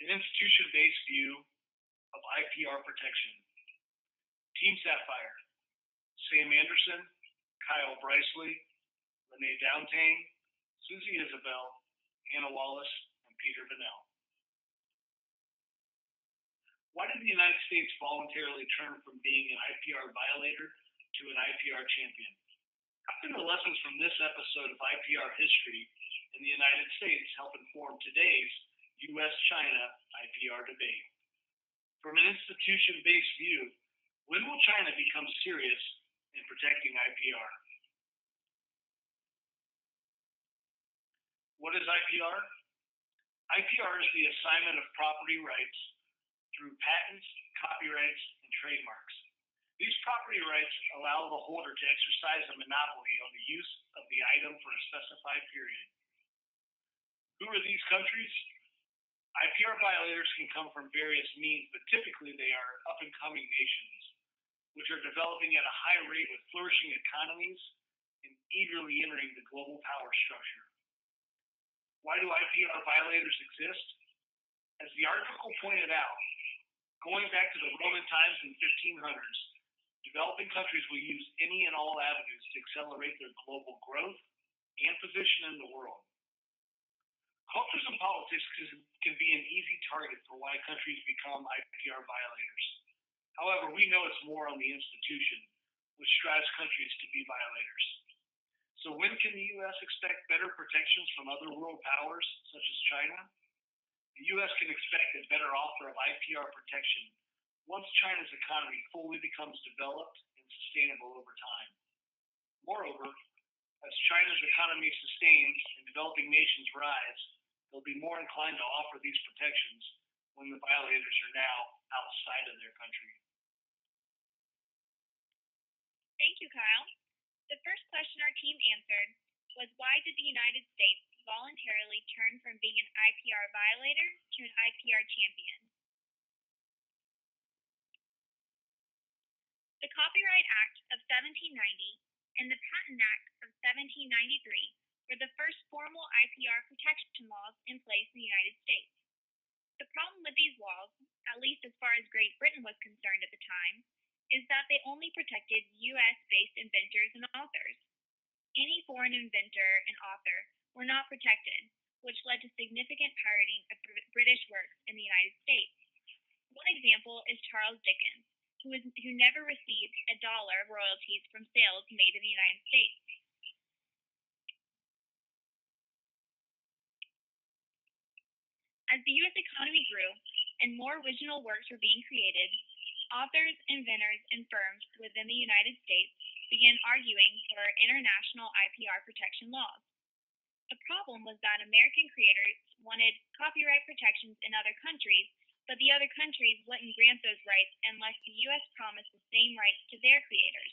an institution-based view of IPR protection. Team Sapphire, Sam Anderson, Kyle Bryceley, Renee Downtang, Susie Isabel, Hannah Wallace, and Peter Vanell. Why did the United States voluntarily turn from being an IPR violator to an IPR champion? How can the lessons from this episode of IPR history in the United States help inform today's U.S.-China IPR debate? From an institution-based view, when will China become serious in protecting IPR? What is IPR? IPR is the assignment of property rights through patents, copyrights, and trademarks. These property rights allow the holder to exercise a monopoly on the use of the item for a specified period. Who are these countries? IPR violators can come from various means, but typically they are up-and-coming nations, which are developing at a high rate with flourishing economies and eagerly entering the global power structure. Why do IPR violators exist? As the article pointed out, going back to the Roman times in the 1500s, developing countries will use any and all avenues to accelerate their global growth and position in the world. Cultures and politics can be an easy target for why countries become IPR violators. However, we know it's more on the institution, which drives countries to be violators. So when can the U.S. expect better protections from other world powers, such as China? The U.S. can expect a better offer of IPR protection once China's economy fully becomes developed and sustainable over time. Moreover, as China's economy sustains and developing nations rise, they'll be more inclined to offer these protections when the violators are now outside of their country. Thank you, Kyle. The first question our team answered was, why did the United States voluntarily turn from being an IPR violator to an IPR champion? The Copyright Act of 1790 and the Patent Act of 1793 were the first formal IPR protection laws in place in the United States. The problem with these laws, at least as far as Great Britain was concerned at the time, is that they only protected U.S.-based inventors and authors. Any foreign inventor and author were not protected, which led to significant pirating of British works in the United States. One example is Charles Dickens, who never received $1 of royalties from sales made in the United States. As the U.S. economy grew and more original works were being created, authors, inventors, and firms within the United States began arguing for international IPR protection laws. The problem was that American creators wanted copyright protections in other countries, but the other countries wouldn't grant those rights unless the U.S. promised the same rights to their creators.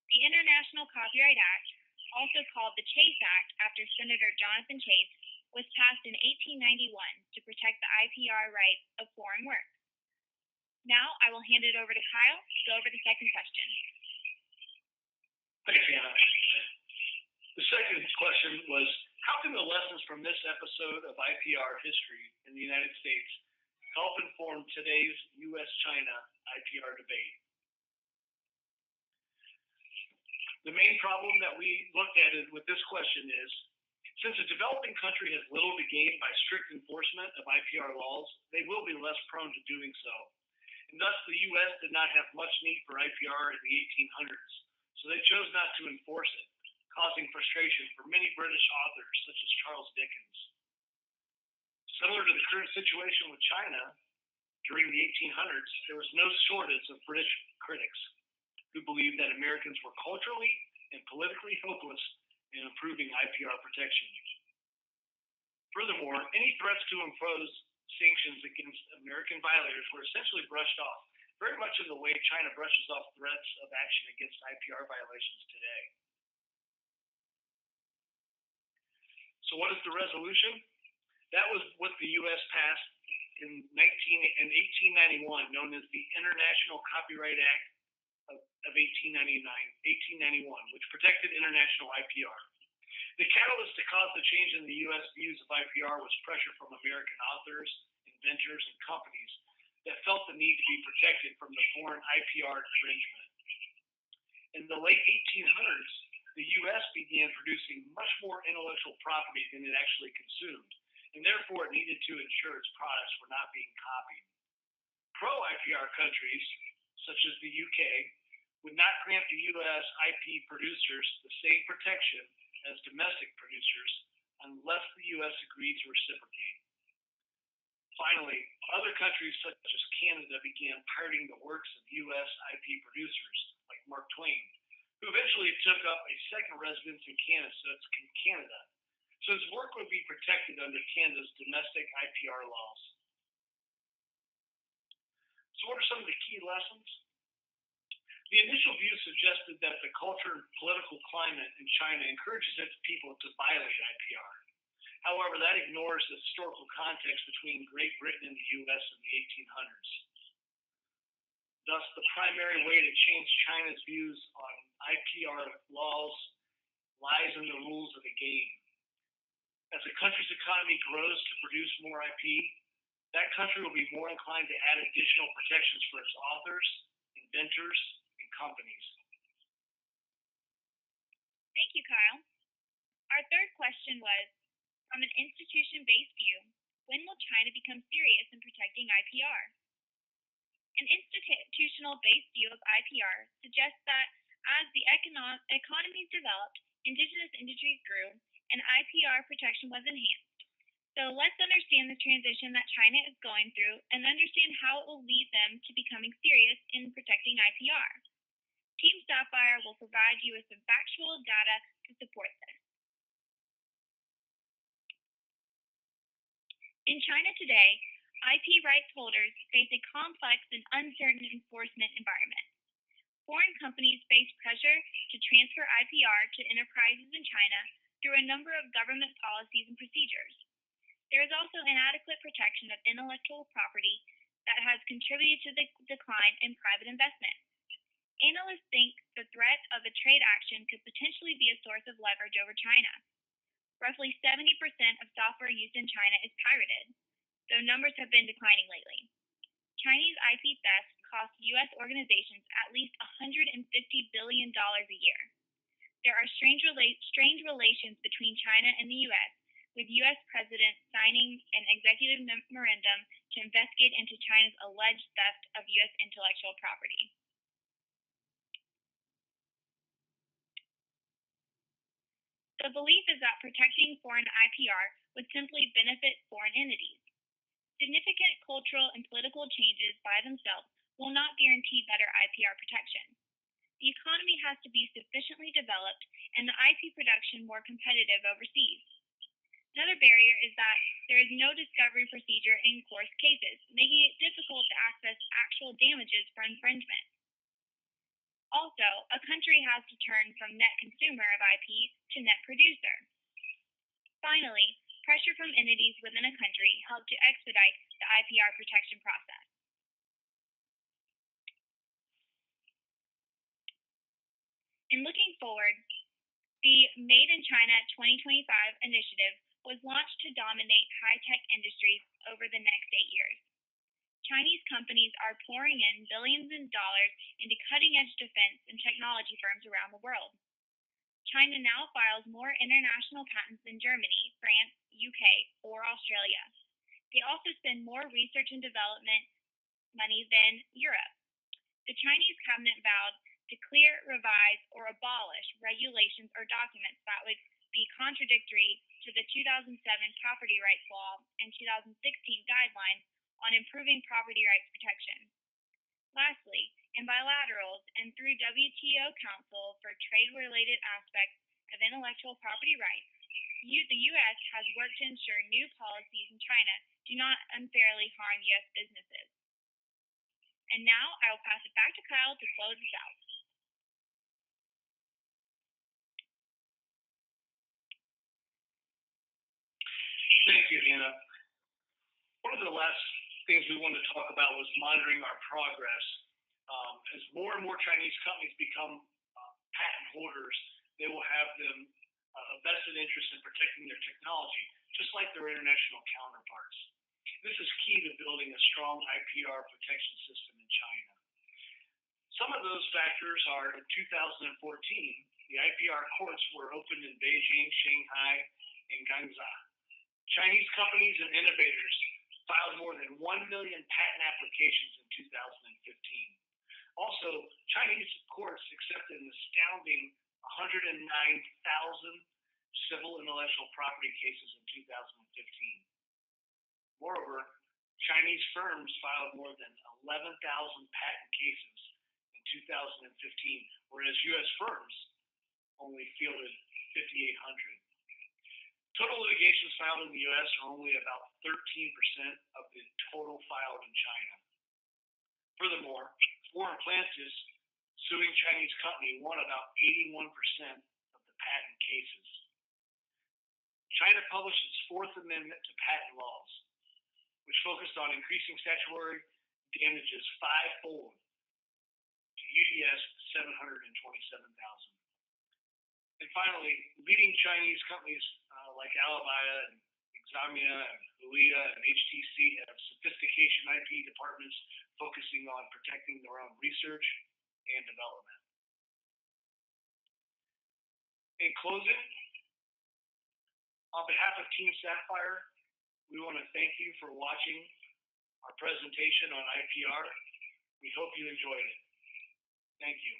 The International Copyright Act, also called the Chase Act after Senator Jonathan Chase, was passed in 1891 to protect the IPR rights of foreign works. Now I will hand it over to Kyle to go over the second question. Thanks, Hannah. The second question was, how can the lessons from this episode of IPR history in the United States help inform today's U.S.-China IPR debate? The main problem that we looked at with this question is, since a developing country has little to gain by strict enforcement of IPR laws, they will be less prone to doing so. And thus, the U.S. did not have much need for IPR in the 1800s, so they chose not to enforce it, causing frustration for many British authors, such as Charles Dickens. Similar to the current situation with China, during the 1800s, there was no shortage of British critics who believed that Americans were culturally and politically hopeless in improving IPR protection. Furthermore, any threats to impose sanctions against American violators were essentially brushed off, very much in the way China brushes off threats of action against IPR violations today. So what is the resolution? That was what the U.S. passed in 1891, known as the International Copyright Act of 1891, which protected international IPR. The catalyst to cause the change in the U.S. views of IPR was pressure from American authors, inventors, and companies that felt the need to be protected from the foreign IPR infringement. In the late 1800s, the U.S. began producing much more intellectual property than it actually consumed, and therefore it needed to ensure its products were not being copied. Pro-IPR countries, such as the UK, would not grant the U.S. IP producers the same protection as domestic producers unless the U.S. agreed to reciprocate. Finally, other countries such as Canada began pirating the works of U.S. IP producers, like Mark Twain, who eventually took up a second residence in Canada, so his work would be protected under Canada's domestic IPR laws. So what are some of the key lessons? The initial view suggested that the culture and political climate in China encourages its people to violate IPR. However, that ignores the historical context between Great Britain and the U.S. in the 1800s. Thus, the primary way to change China's views on IPR laws lies in the rules of the game. As a country's economy grows to produce more IP, that country will be more inclined to add additional protections for its authors, inventors, and companies. Thank you, Kyle. Our third question was, from an institution-based view, when will China become serious in protecting IPR? An institutional-based view of IPR suggests that as the economies developed, indigenous industries grew, and IPR protection was enhanced. So let's understand the transition that China is going through and understand how it will lead them to becoming serious in protecting IPR. Team Sapphire will provide you with some factual data to support this. In China today, IP rights holders face a complex and uncertain enforcement environment. Foreign companies face pressure to transfer IPR to enterprises in China through a number of government policies and procedures. There is also inadequate protection of intellectual property that has contributed to the decline in private investment. Analysts think the threat of a trade action could potentially be a source of leverage over China. Roughly 70% of software used in China is pirated, though numbers have been declining lately. Chinese IP theft costs U.S. organizations at least $150 billion a year. There are strange relations between China and the U.S., with U.S. President signing an executive memorandum to investigate into China's alleged theft of U.S. intellectual property. The belief is that protecting foreign IPR would simply benefit foreign entities. Significant cultural and political changes by themselves will not guarantee better IPR protection. The economy has to be sufficiently developed and the IP production more competitive overseas. Another barrier is that there is no discovery procedure in court cases, making it difficult to access actual damages for infringement. Also, a country has to turn from net consumer of IP to net producer. Finally, pressure from entities within a country help to expedite the IPR protection process. In looking forward, the Made in China 2025 initiative was launched to dominate high-tech industries over the next 8 years. Chinese companies are pouring in billions of dollars into cutting-edge defense and technology firms around the world. China now files more international patents than Germany, France, UK, or Australia. They also spend more research and development money than Europe. The Chinese cabinet vowed to clear, revise, or abolish regulations or documents that would be contradictory to the 2007 Property Rights Law and 2016 guidelines on improving property rights protection. Lastly, in bilaterals and through WTO Council for trade-related aspects of intellectual property rights, the U.S. has worked to ensure new policies in China do not unfairly harm U.S. businesses. And now I will pass it back to Kyle to close us out. Thank you, Hannah. One of the last things we wanted to talk about was monitoring our progress. As more and more Chinese companies become patent holders, they will have them a vested interest in protecting their technology, just like their international counterparts. This is key to building a strong IPR protection system in China. Some of those factors are in 2014, the IPR courts were opened in Beijing, Shanghai, and Guangzhou. Chinese companies and innovators filed more than 1 million patent applications in 2015. Also, Chinese courts accepted an astounding 109,000 civil intellectual property cases in 2015. Moreover, Chinese firms filed more than 11,000 patent cases in 2015, whereas U.S. firms only fielded 5,800. Total litigations filed in the U.S. are only about 13% of the total filed in China. Furthermore, foreign plaintiffs suing Chinese company won about 81% of the patent cases. China published its Fourth Amendment to patent laws, which focused on increasing statutory damages fivefold to UDS 727,000. And finally, leading Chinese companies like Alibaba and Examia and Huia and HTC have sophistication IP departments focusing on protecting their own research and development. In closing, on behalf of Team Sapphire, we want to thank you for watching our presentation on IPR. We hope you enjoyed it. Thank you.